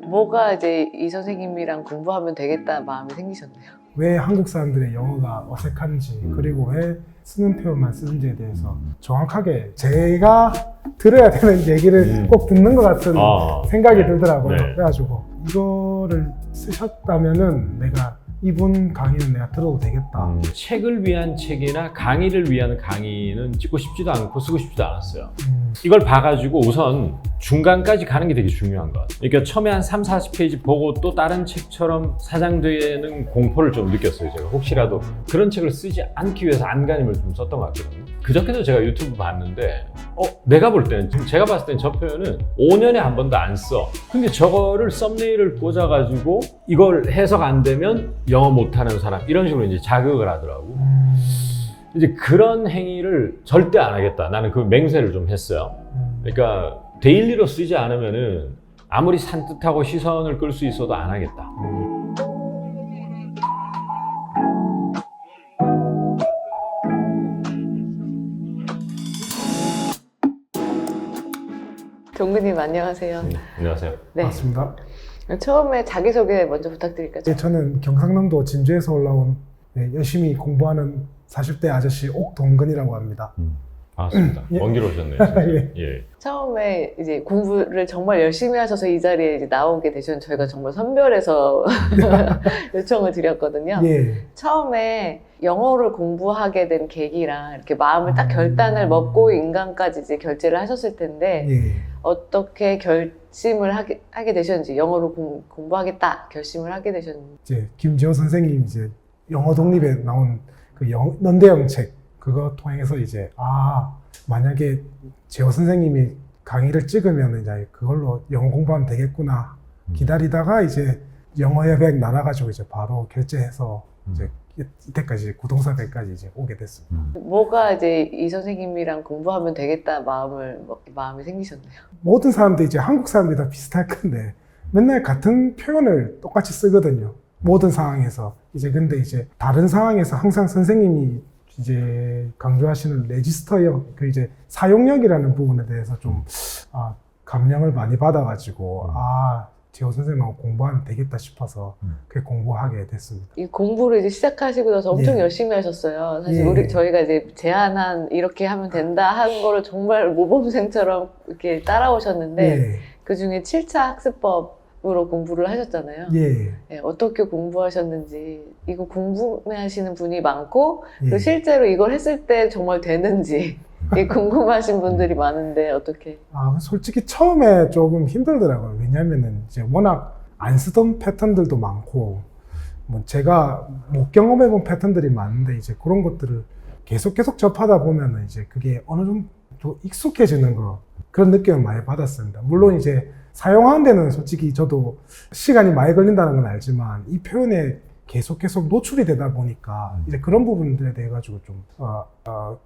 뭐가 이제 이 선생님이랑 공부하면 되겠다 마음이 생기셨나요? 왜 한국 사람들의 영어가 어색한지, 그리고 왜 쓰는 표현만 쓰는지에 대해서 정확하게 제가 들어야 되는 얘기를 꼭 듣는 것 같은 생각이 들더라고요. 네. 그래가지고 이거를 쓰셨다면은 내가 이분 강의는 내가 들어도 되겠다. 책을 위한 책이나 강의를 위한 강의는 찍고 싶지도 않고 쓰고 싶지도 않았어요. 이걸 봐가지고 우선 중간까지 가는 게 되게 중요한 것 같아요. 그러니까 처음에 한 3, 40페이지 보고 또 다른 책처럼 사장되는 공포를 좀 느꼈어요. 제가 혹시라도 그런 책을 쓰지 않기 위해서 안간힘을 좀 썼던 것 같거든요. 그저께도 제가 유튜브 봤는데 내가 볼 때는, 지금 제가 봤을 때는 저 표현은 5년에 한 번도 안 써. 근데 저거를 썸네일을 꽂아가지고 이걸 해석 안 되면 영어 못하는 사람, 이런 식으로 이제 자극을 하더라고. 이제 그런 행위를 절대 안 하겠다. 나는 그 맹세를 좀 했어요. 그러니까 데일리로 쓰지 않으면은 아무리 산뜻하고 시선을 끌 수 있어도 안 하겠다. 동근님 안녕하세요. 안녕하세요. 네. 맞습니다. 처음에 자기소개 먼저 부탁드릴까요? 네, 저는 경상남도 진주에서 올라온 열심히 공부하는 40대 아저씨 옥동근이라고 합니다. 반갑습니다. 예. 먼 길 오셨네요. 예. 처음에 이제 공부를 정말 열심히 하셔서 이 자리에 이제 나오게 되셨는데 저희가 정말 선별해서 요청을 드렸거든요. 예. 처음에 영어를 공부하게 된 계기랑 이렇게 마음을 딱 결단을 먹고 인강까지 이제 결제를 하셨을 텐데 예. 어떻게 결심을 하게 되셨는지, 영어로 공부하겠다 결심을 하게 되셨는지. 이제 김지호 선생님 이제 영어 독립에 나온 그 넌대영 책, 그거 통해서 이제 만약에 지호 선생님이 강의를 찍으면 이제 그걸로 영어 공부하면 되겠구나 기다리다가 이제 영어 여백 날아가지고 이제 바로 결제해서 이제 이때까지 구동사백까지 이제 오게 됐습니다. 뭐가 이제 이 선생님이랑 공부하면 되겠다 마음이 생기셨나요? 모든 사람들이 이제 한국 사람들이 다 비슷할 건데 맨날 같은 표현을 똑같이 쓰거든요. 모든 상황에서. 근데 이제 다른 상황에서 항상 선생님이 이제 강조하시는 레지스터형, 그 이제 사용력이라는 부분에 대해서 좀 감명을 많이 받아가지고 지호 선생님하고 공부하면 되겠다 싶어서 그렇게 공부하게 됐습니다. 이 공부를 이제 시작하시고 나서 엄청 예. 열심히 하셨어요. 사실 예. 저희가 이제 제안한 이렇게 하면 된다 한 거를 정말 모범생처럼 이렇게 따라오셨는데 예. 그 중에 7차 학습법으로 공부를 하셨잖아요. 예. 네, 어떻게 공부하셨는지, 이거 궁금해하시는 분이 많고 예. 또 실제로 이걸 했을 때 정말 되는지 궁금하신 분들이 많은데 어떻게? 솔직히 처음에 조금 힘들더라고요. 왜냐면은 이제 워낙 안 쓰던 패턴들도 많고, 뭐 제가 못 경험해본 패턴들이 많은데 이제 그런 것들을 계속 접하다 보면은 이제 그게 어느 정도 익숙해지는 그런 느낌을 많이 받았습니다. 물론 이제 사용하는 데는 솔직히 저도 시간이 많이 걸린다는 건 알지만 이 표현에 계속 노출이 되다 보니까 이제 그런 부분들에 대해 가지고 좀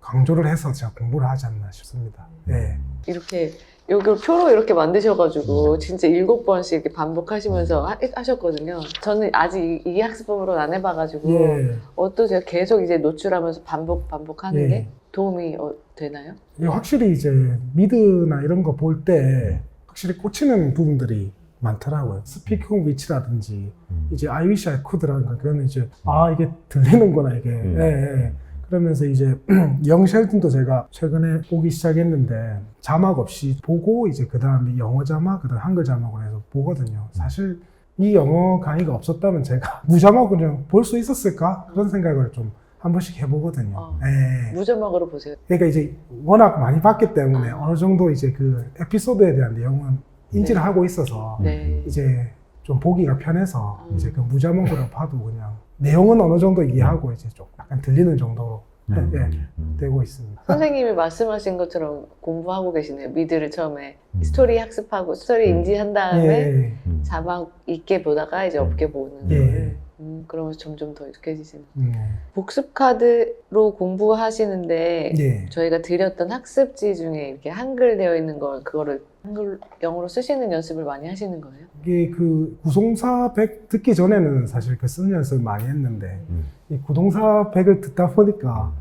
강조를 해서 제가 공부를 하지 않나 싶습니다. 네. 이렇게 여기를 표로 이렇게 만드셔가지고 진짜 7번씩 이렇게 반복하시면서 하셨거든요. 저는 아직 이 학습법으로는 안 해봐가지고 예. 어떠세요? 계속 이제 노출하면서 반복하는 예. 게 도움이 되나요? 확실히 이제 미드나 이런 거 볼 때 확실히 꽂히는 부분들이 많더라고요. 스피킹 위치라든지 이제 I wish I could라는 거, 그거는 이제 이게 들리는구나 이게. 예. 그러면서 이제 영 쉘든도 제가 최근에 보기 시작했는데 자막 없이 보고 이제 그 다음에 영어 자막, 그 다음 한글 자막으로 해서 보거든요. 사실 이 영어 강의가 없었다면 제가 무자막으로 그냥 볼 수 있었을까? 그런 생각을 좀 한 번씩 해보거든요. 예. 무자막으로 보세요. 그러니까 이제 워낙 많이 봤기 때문에 어느 정도 이제 그 에피소드에 대한 내용은 인지를 하고 있어서 이제 좀 보기가 편해서 이제 그 무자막으로 봐도 그냥 내용은 어느 정도 이해하고 이제 좀 약간 들리는 정도로 되고 있습니다. 선생님이 말씀하신 것처럼 공부하고 계시네요. 미드를 처음에 스토리 학습하고 스토리 인지한 다음에 자막 있게 보다가 이제 없게 보는 거를. 그러면서 점점 더 익숙해지시는. 복습 카드로 공부하시는데 저희가 드렸던 학습지 중에 이렇게 한글 되어 있는 그거를 한글 영어로 쓰시는 연습을 많이 하시는 거예요? 이게 그 구동사 100 듣기 전에는 사실 그 쓰는 연습을 많이 했는데 이 구동사 100을 듣다 보니까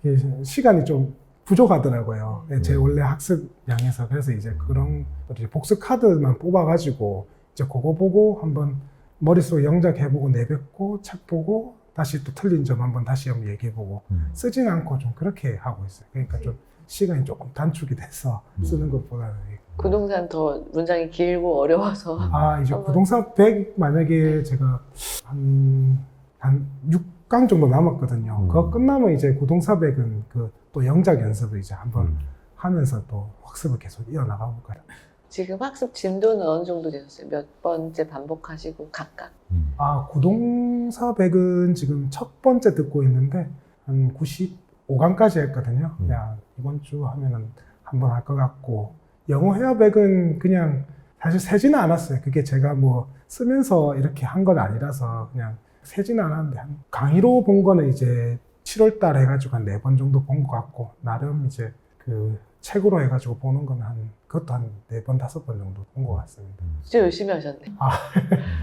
이게 시간이 좀 부족하더라고요. 제 원래 학습 양에서. 그래서 이제 그런 복습 카드만 뽑아가지고 이제 그거 보고 한번 머릿속에 영작해보고 내뱉고 책 보고 다시 또 틀린 점 한번 다시 한번 얘기해보고 쓰진 않고 좀 그렇게 하고 있어요. 그러니까 좀 시간이 조금 단축이 돼서 쓰는 것보다는. 구동산 더 문장이 길고 어려워서. 이제 구동산 100 만약에 제가 한 6강 정도 남았거든요. 그거 끝나면 이제 구동산 100은 그 또 영작 연습을 이제 한번 하면서 또 학습을 계속 이어나가 볼까요? 지금 학습 진도는 어느 정도 되셨어요? 몇 번째 반복하시고 각각? 구동사 100은 지금 첫 번째 듣고 있는데 한 95강까지 했거든요. 그냥 이번 주 하면은 한번 할 것 같고, 영어 회화 100은 그냥 사실 세지는 않았어요. 그게 제가 뭐 쓰면서 이렇게 한 건 아니라서 그냥 세지는 않았는데, 강의로 본 거는 이제 7월 달 해가지고 한 4번 정도 본 것 같고, 나름 이제 그 책으로 해가지고 보는 건 그것도 한 4번, 5번 정도 본 것 같습니다. 진짜 열심히 하셨네.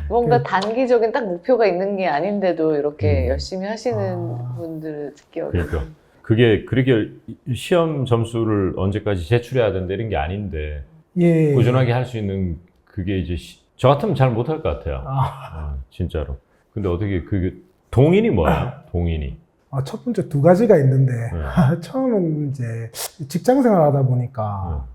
뭔가 단기적인 딱 목표가 있는 게 아닌데도 이렇게 열심히 하시는 분들을 듣기 어려워요. 그러니까 그게 그렇게 시험 점수를 언제까지 제출해야 된다 이런 게 아닌데 꾸준하게 할 수 있는 그게 이제 저 같으면 잘 못할 것 같아요. 진짜로. 근데 어떻게 그게 동인이 뭐예요? 동인이? 첫 번째 2가지가 있는데 처음은 이제 직장 생활 하다 보니까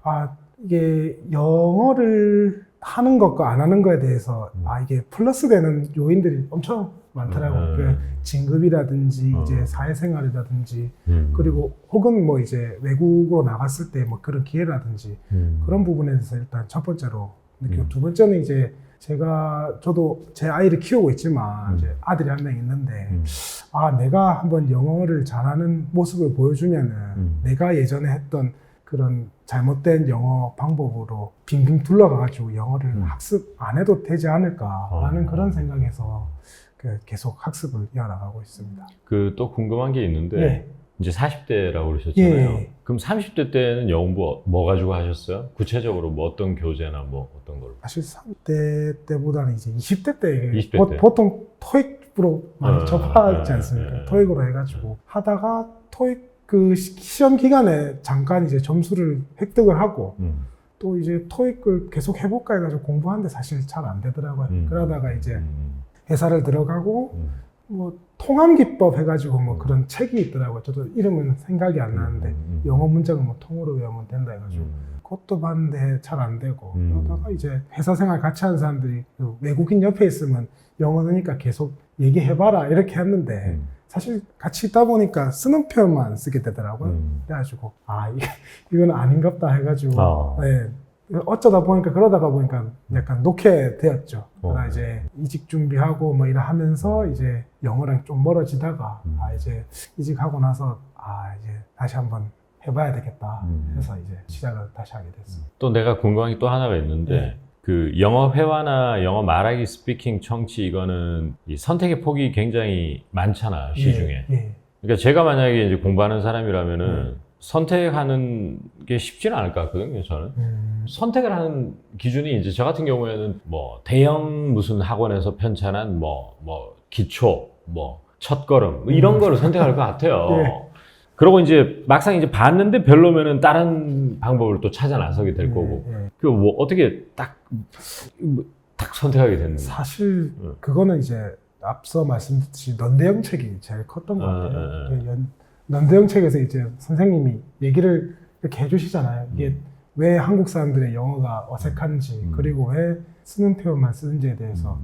이게 영어를 하는 것과 안 하는 거에 대해서 이게 플러스 되는 요인들이 엄청 많더라고요. 그 진급이라든지 이제 사회생활이라든지 그리고 혹은 뭐 이제 외국으로 나갔을 때 뭐 그런 기회라든지 그런 부분에 대해서 일단 첫 번째로 느끼고, 두 번째는 이제 저도 제 아이를 키우고 있지만 이제 아들이 한 명 있는데 내가 한번 영어를 잘하는 모습을 보여주면은 내가 예전에 했던 그런 잘못된 영어 방법으로 빙빙 둘러가가지고 영어를 학습 안 해도 되지 않을까라는 그런 생각에서 계속 학습을 이어나가고 있습니다. 또 궁금한 게 있는데 이제 40대라고 그러셨잖아요. 그럼 30대 때는 영어 뭐 가지고 하셨어요? 구체적으로 뭐 어떤 교재나 뭐 어떤 걸? 사실 30대 때보다는 이제 20대 때 20대 때. 보통 토익으로 많이 접하지 않습니까? 토익으로 해가지고 하다가 토익 그 시험 기간에 잠깐 이제 점수를 획득을 하고 또 이제 토익을 계속 해볼까 해가지고 공부하는데 사실 잘 안 되더라고요. 그러다가 이제 회사를 들어가고 뭐 통함기법 해가지고 뭐 그런 책이 있더라고요. 저도 이름은 생각이 안 나는데 영어 문장은 뭐 통으로 외우면 된다 해가지고 그것도 봤는데 잘 안 되고 그러다가 이제 회사 생활 같이 하는 사람들이 그 외국인 옆에 있으면 영어 느니까 계속 얘기해봐라 이렇게 했는데 사실 같이 있다 보니까 쓰는 표현만 쓰게 되더라고요. 그래가지고 이건 아닌갑다 해가지고 어쩌다 보니까 그러다가 보니까 약간 놓게 되었죠. 그러다 이제 이직 준비하고 뭐 일하면서 이제 영어랑 좀 멀어지다가 이제 이직하고 나서 이제 다시 한번 해봐야 되겠다 해서 이제 시작을 다시 하게 됐습니다. 또 내가 궁금한 게 또 하나가 있는데 그 영어 회화나 영어 말하기, 스피킹, 청취 이거는 이 선택의 폭이 굉장히 많잖아, 시중에. 그러니까 제가 만약에 이제 공부하는 사람이라면은 선택하는 게 쉽지는 않을 것 같거든요, 저는. 선택을 하는 기준이 이제 저 같은 경우에는 뭐 대형 무슨 학원에서 편찬한 뭐 기초, 첫걸음 이런 거를 선택할 것 같아요. 그러고 이제 막상 이제 봤는데 별로면은 다른 방법을 또 찾아 나서게 될 거고. 그 뭐 어떻게 딱 선택하게 됐는데. 사실 그거는 이제 앞서 말씀드렸듯이 넌대형 책이 제일 컸던 것 같아요. 넌대형 책에서 이제 선생님이 얘기를 이렇게 해주시잖아요. 이게 왜 한국 사람들의 영어가 어색한지 그리고 왜 쓰는 표현만 쓰는지에 대해서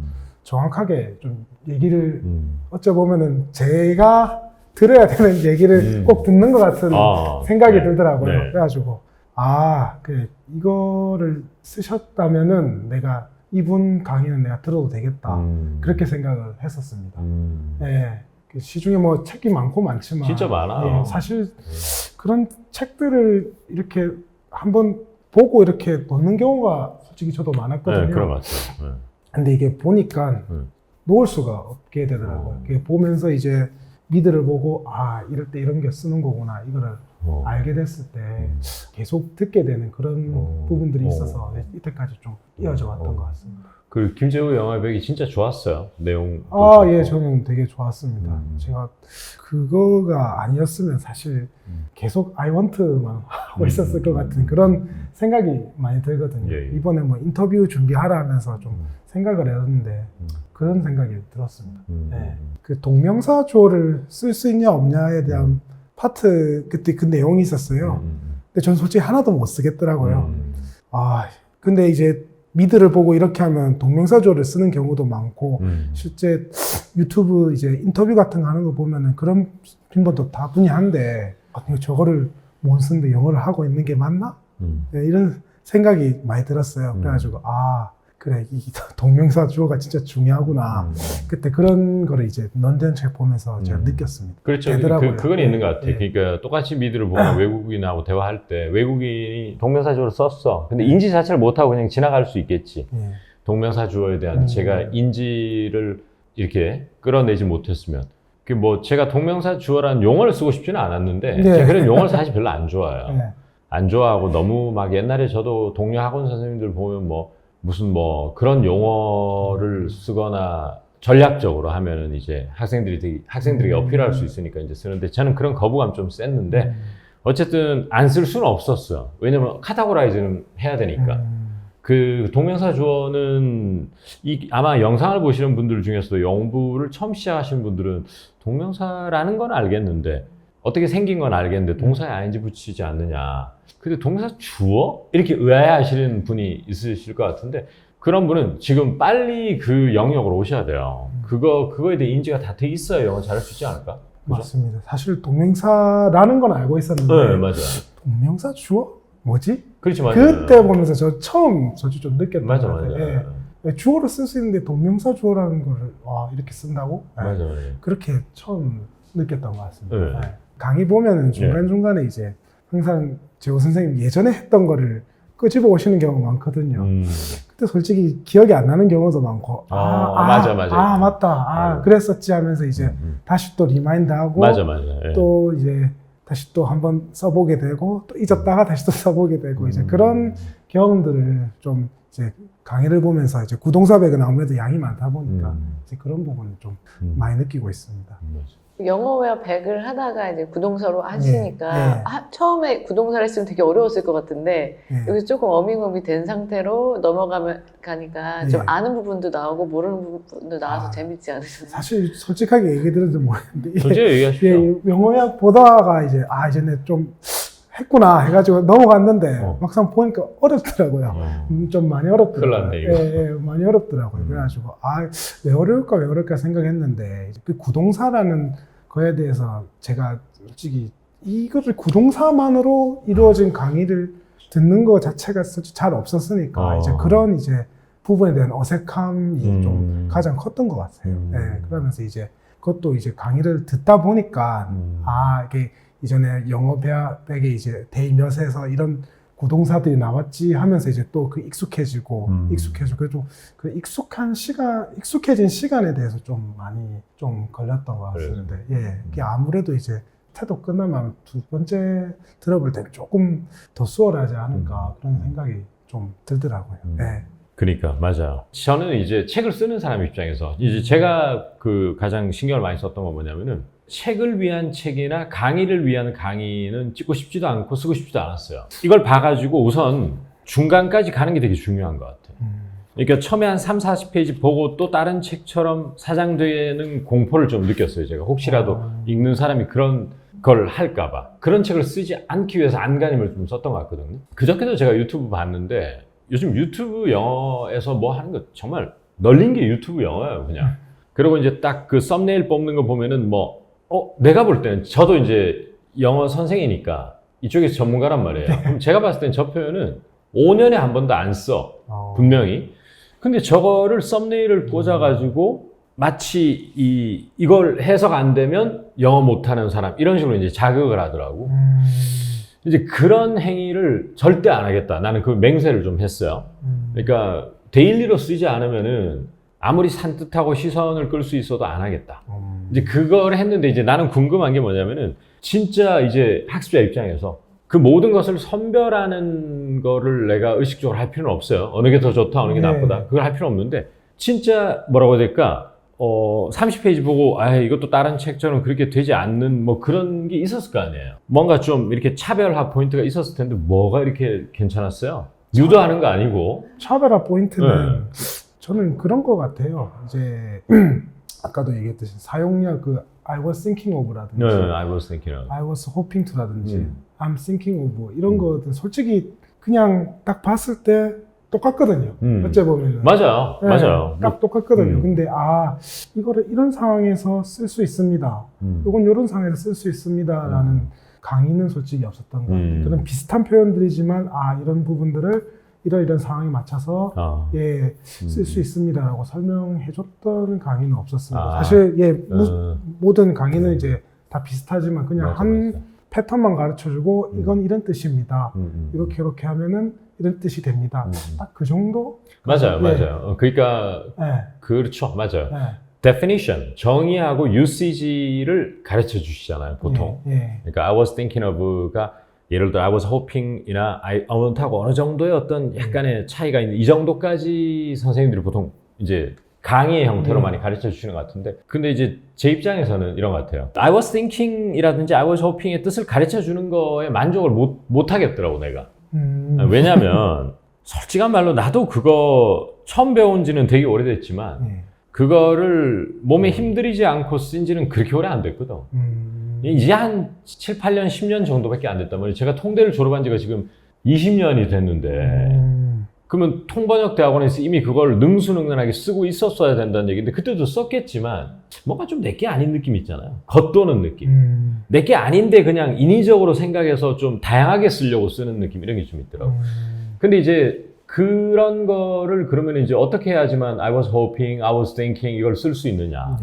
정확하게 좀 얘기를 어쩌보면은 제가 들어야 되는 얘기를 꼭 듣는 것 같은 생각이 들더라고요. 그래가지고 이거를 쓰셨다면은 내가 이분 강의는 내가 들어도 되겠다 그렇게 생각을 했었습니다. 시중에 뭐 책이 많고 많지만 진짜 많아요. 사실 그런 책들을 이렇게 한번 보고 이렇게 놓는 경우가 솔직히 저도 많았거든요. 그런 것 같아요. 근데 이게 보니까 놓을 수가 없게 되더라고요. 보면서 이제 미드를 보고 이럴 때 이런 게 쓰는 거구나 이거를 알게 됐을 때 계속 듣게 되는 그런 부분들이 있어서 이때까지 좀 이어져 왔던 것 같습니다. 그 김재호 영화배역이 진짜 좋았어요. 내용. 예, 저는 되게 좋았습니다. 제가 그거가 아니었으면 사실 계속 I want만 하고 있었을 것 같은 그런 생각이 많이 들거든요. 예. 이번에 뭐 인터뷰 준비하라 하면서 좀 생각을 했는데 그런 생각이 들었습니다. 네. 그 동명사주어를 쓸 수 있냐 없냐에 대한 파트 그때 그 내용이 있었어요. 근데 전 솔직히 하나도 못 쓰겠더라고요. 근데 이제 미드를 보고 이렇게 하면 동명사주어를 쓰는 경우도 많고 실제 유튜브 이제 인터뷰 같은 거 하는 거 보면은 그런 빈번도 다분히 한데 저거를 못 쓰는데 영어를 하고 있는 게 맞나? 네, 이런 생각이 많이 들었어요. 그래가지고 그래 이 동명사주어가 진짜 중요하구나. 그때 그런 거를 이제 런던 책 보면서 제가 느꼈습니다. 그렇죠. 그건 있는 것 같아요. 그러니까 똑같이 미드를 보면 외국인하고 대화할 때 외국인이 동명사주어를 썼어. 근데 인지 자체를 못하고 그냥 지나갈 수 있겠지. 동명사주어에 대한 제가 인지를 이렇게 끌어내지 못했으면. 그 뭐 제가 동명사주어라는 용어를 쓰고 싶지는 않았는데 제가 그런 용어를 사실 별로 안 좋아해요. 안 좋아하고 너무 막 옛날에 저도 동료 학원 선생님들 보면 무슨 그런 용어를 쓰거나 전략적으로 하면은 이제 학생들에게 어필할 수 있으니까 이제 쓰는데 저는 그런 거부감 좀 셌는데 어쨌든 안 쓸 수는 없었어요. 왜냐면 카테고라이즈는 해야 되니까. 그 동명사 주어는 아마 영상을 보시는 분들 중에서도 영부를 처음 시작하신 분들은 동명사라는 건 알겠는데 어떻게 생긴 건 알겠는데 동사에 ing 붙이지 않느냐. 근데 동명사 주어? 이렇게 의아해하시는 분이 있으실 것 같은데 그런 분은 지금 빨리 그 영역으로 오셔야 돼요. 그거에 대해 인지가 다 돼 있어야 영어 잘할 수 있지 않을까? 그죠? 맞습니다. 사실 동명사라는 건 알고 있었는데 네, 맞아요. 동명사 주어? 뭐지? 그렇지, 맞아요. 그때 보면서 저 처음 좀 느꼈던 것 맞아. 같아요. 주어를 쓸 수 있는데 동명사 주어라는 거를 이렇게 쓴다고? 맞아. 그렇게 처음 느꼈던 것 같습니다. 강의 보면은 중간중간에 이제 항상 재호 선생님 예전에 했던 거를 끄집어 오시는 경우가 많거든요. 그때 솔직히 기억이 안 나는 경우도 많고 맞아. 맞다. 그랬었지 하면서 이제 다시 또 리마인드하고 맞아. 또 이제 다시 또 한번 써보게 되고 또 잊었다가 다시 또 써보게 되고 이제 그런 경험들을 좀 이제 강의를 보면서 이제 구동사백은 아무래도 양이 많다 보니까 이제 그런 부분을 좀 많이 느끼고 있습니다. 영어웨어 100을 하다가 이제 구동사로 하시니까 처음에 구동사를 했으면 되게 어려웠을 것 같은데 여기서 조금 어밍어밍 된 상태로 가니까 좀 아는 부분도 나오고 모르는 부분도 나와서 재밌지 않으셨나요? 사실 솔직하게 얘기 들은지 모르겠는데 솔직히 얘기하시죠. 영어웨어 보다가 이제 이제 내 좀 했구나 해가지고 넘어갔는데 막상 보니까 어렵더라고요. 좀 많이 어렵더라고요. 큰일 났네, 많이 어렵더라고요. 그래가지고 왜 어려울까 생각했는데 그 구동사라는 거에 대해서 제가 솔직히 이거를 구동사만으로 이루어진 강의를 듣는 거 자체가 잘 없었으니까 이제 그런 이제 부분에 대한 어색함이 좀 가장 컸던 것 같아요. 그러면서 이제 그것도 이제 강의를 듣다 보니까 이게 이전에 영어 배역에 이제 데이 몇에서 이런 구동사들이 나왔지 하면서 이제 또 그 익숙해지고 그래도 그 익숙해진 시간에 대해서 좀 많이 좀 걸렸던 것 같은데 그게 아무래도 이제 태도 끝나면 두 번째 들어볼 때는 조금 더 수월하지 않을까 그런 생각이 좀 들더라고요. 그러니까 맞아요. 저는 이제 책을 쓰는 사람 입장에서 이제 제가 그 가장 신경을 많이 썼던 건 뭐냐면은 책을 위한 책이나 강의를 위한 강의는 찍고 싶지도 않고 쓰고 싶지도 않았어요. 이걸 봐가지고 우선 중간까지 가는 게 되게 중요한 것 같아요. 그러니까 처음에 한 30-40페이지 보고 또 다른 책처럼 사장되는 공포를 좀 느꼈어요. 제가 혹시라도 읽는 사람이 그런 걸 할까봐. 그런 책을 쓰지 않기 위해서 안간힘을 좀 썼던 것 같거든요. 그저께도 제가 유튜브 봤는데 요즘 유튜브 영어에서 뭐 하는 거 정말 널린 게 유튜브 영어예요, 그냥. 그리고 이제 딱 그 썸네일 뽑는 거 보면은 내가 볼 때는 저도 이제 영어 선생이니까 이쪽에서 전문가란 말이에요. 그럼 제가 봤을 땐 저 표현은 5년에 한 번도 안 써. 분명히. 근데 저거를 썸네일을 꽂아가지고 마치 이걸 해석 안 되면 영어 못하는 사람 이런 식으로 이제 자극을 하더라고. 이제 그런 행위를 절대 안 하겠다. 나는 그 맹세를 좀 했어요. 그러니까 데일리로 쓰지 않으면은 아무리 산뜻하고 시선을 끌 수 있어도 안 하겠다. 이제 그걸 했는데 이제 나는 궁금한 게 뭐냐면은 진짜 이제 학습자 입장에서 그 모든 것을 선별하는 거를 내가 의식적으로 할 필요는 없어요. 어느 게 더 좋다, 어느 게 나쁘다. 그걸 할 필요는 없는데, 진짜 뭐라고 해야 될까? 30페이지 보고, 이것도 다른 책처럼 그렇게 되지 않는 뭐 그런 게 있었을 거 아니에요. 뭔가 좀 이렇게 차별화 포인트가 있었을 텐데, 뭐가 이렇게 괜찮았어요? 유도하는 거 아니고. 차별화 포인트는 저는 그런 것 같아요. 이제, 아까도 얘기했듯이 사용량 I was thinking of라든지, I was thinking of. I was hoping to라든지, I'm thinking of 이런 거는 솔직히 그냥 딱 봤을 때 똑같거든요. 어째 보면 맞아요. 네, 맞아요. 딱 똑같거든요. 근데 이거를 이런 상황에서 쓸 수 있습니다. 이건 이런 상황에서 쓸 수 있습니다라는 강의는 솔직히 없었던 것 같아요. 그런 비슷한 표현들이지만 이런 부분들을 이런 상황에 맞춰서 쓸 수 있습니다라고 설명해줬던 강의는 없었습니다. 사실 모든 강의는 이제 다 비슷하지만 그냥 한 패턴만 가르쳐주고 이건 이런 뜻입니다. 이렇게 하면은 이런 뜻이 됩니다. 딱 그 정도? 맞아요, 맞아요. 그러니까 그렇죠, 맞아요. definition, 정의하고 usage를 가르쳐 주시잖아요, 보통. 그러니까 I was thinking of가 예를 들어 I was hoping이나 I want하고 어느 정도의 어떤 약간의 차이가 있는 이 정도까지 선생님들이 보통 이제 강의의 형태로 많이 가르쳐 주시는 것 같은데, 근데 이제 제 입장에서는 이런 것 같아요. I was thinking이라든지 I was hoping의 뜻을 가르쳐 주는 거에 만족을 못 하겠더라고, 내가. 왜냐면 솔직한 말로 나도 그거 처음 배운 지는 되게 오래됐지만 그거를 몸에 힘들이지 않고 쓴 지는 그렇게 오래 안 됐거든. 이제 한 7, 8년, 10년 정도밖에 안 됐단 말이에요. 제가 통대를 졸업한 지가 지금 20년이 됐는데 그러면 통번역대학원에서 이미 그걸 능수능란하게 쓰고 있었어야 된다는 얘기인데, 그때도 썼겠지만 뭔가 좀 내게 아닌 느낌이 있잖아요. 겉도는 느낌. 내게 아닌데 그냥 인위적으로 생각해서 좀 다양하게 쓰려고 쓰는 느낌, 이런 게 좀 있더라고. 근데 이제 그런 거를 그러면 이제 어떻게 해야지만 I was hoping, I was thinking 이걸 쓸 수 있느냐.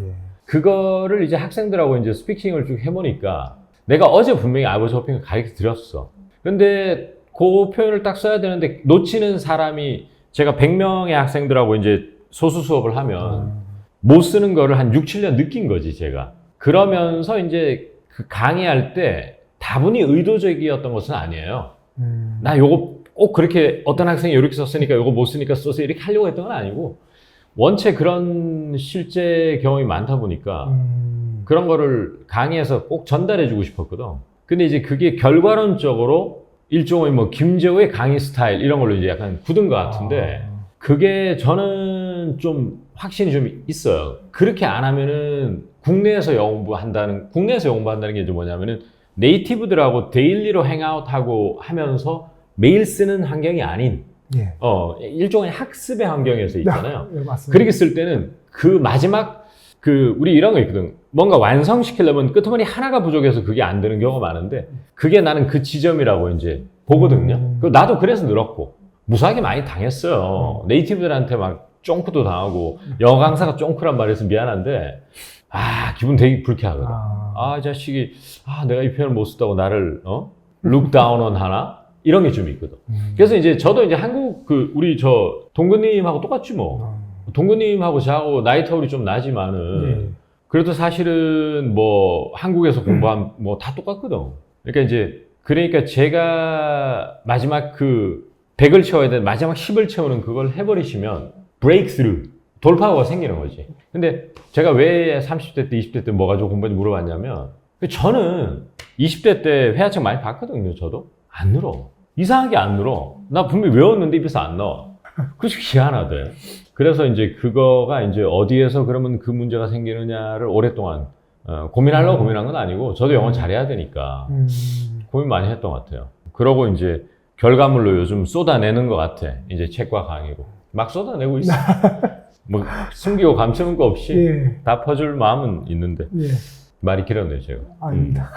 그거를 이제 학생들하고 이제 스피킹을 쭉 해보니까, 내가 어제 분명히 I was hoping을 가르쳐 드렸어. 근데 그 표현을 딱 써야 되는데 놓치는 사람이, 제가 100명의 학생들하고 이제 소수 수업을 하면 못 쓰는 거를 한 6, 7년 느낀 거지, 제가. 그러면서 이제 그 강의할 때 다분히 의도적이었던 것은 아니에요. 나 요거 꼭 그렇게 어떤 학생이 이렇게 썼으니까 요거 못 쓰니까 써서 이렇게 하려고 했던 건 아니고, 원체 그런 실제 경험이 많다 보니까 그런 거를 강의에서 꼭 전달해 주고 싶었거든. 근데 이제 그게 결과론적으로 일종의 뭐 김재호의 강의 스타일 이런 걸로 이제 약간 굳은 것 같은데, 그게 저는 좀 확신이 좀 있어요. 그렇게 안 하면은 국내에서 공부한다는 게 이제 뭐냐면은 네이티브들하고 데일리로 행아웃하고 하면서 매일 쓰는 환경이 아닌 일종의 학습의 환경에서 있잖아요. 그렇게 쓸 때는 그 마지막 우리 이런 거 있거든. 뭔가 완성시키려면 끄트머리 하나가 부족해서 그게 안 되는 경우가 많은데, 그게 나는 그 지점이라고 이제 보거든요. 나도 그래서 늘었고, 무수하게 많이 당했어요. 네이티브들한테 막 쫑크도 당하고, 영어 강사가 쫑크란 말해서 미안한데, 기분 되게 불쾌하거든. 이 자식이, 내가 이 표현을 못 쓰다고 나를, look down on 하나? 이런 게 좀 있거든. 그래서 이제 저도 이제 한국, 우리 동근님하고 똑같지 뭐. 동근님하고 저하고 나이 터울이 좀 나지만은, 그래도 사실은 뭐 한국에서 공부한 뭐 다 똑같거든. 그러니까 제가 마지막 100을 채워야 되는 마지막 10을 채우는 그걸 해버리시면 breakthrough, 돌파구가 생기는 거지. 근데 제가 왜 30대 때, 20대 때 뭐 가지고 공부했는지 물어봤냐면, 저는 20대 때 회화책 많이 봤거든요. 저도 안 늘어. 이상하게 안 늘어. 나 분명히 외웠는데 입에서 안 나와. 그래서 희한하대. 그래서 이제 그거가 이제 어디에서 그러면 그 문제가 생기느냐를 오랫동안 고민하려고 고민한 건 아니고, 저도 영어 잘해야 되니까 고민 많이 했던 것 같아요. 그러고 이제 결과물로 요즘 쏟아내는 것 같아. 이제 책과 강의로 막 쏟아내고 있어. 뭐 숨기고 감추는 거 없이 다 퍼줄 마음은 있는데 말이 길었네요, 제가. 아닙니다.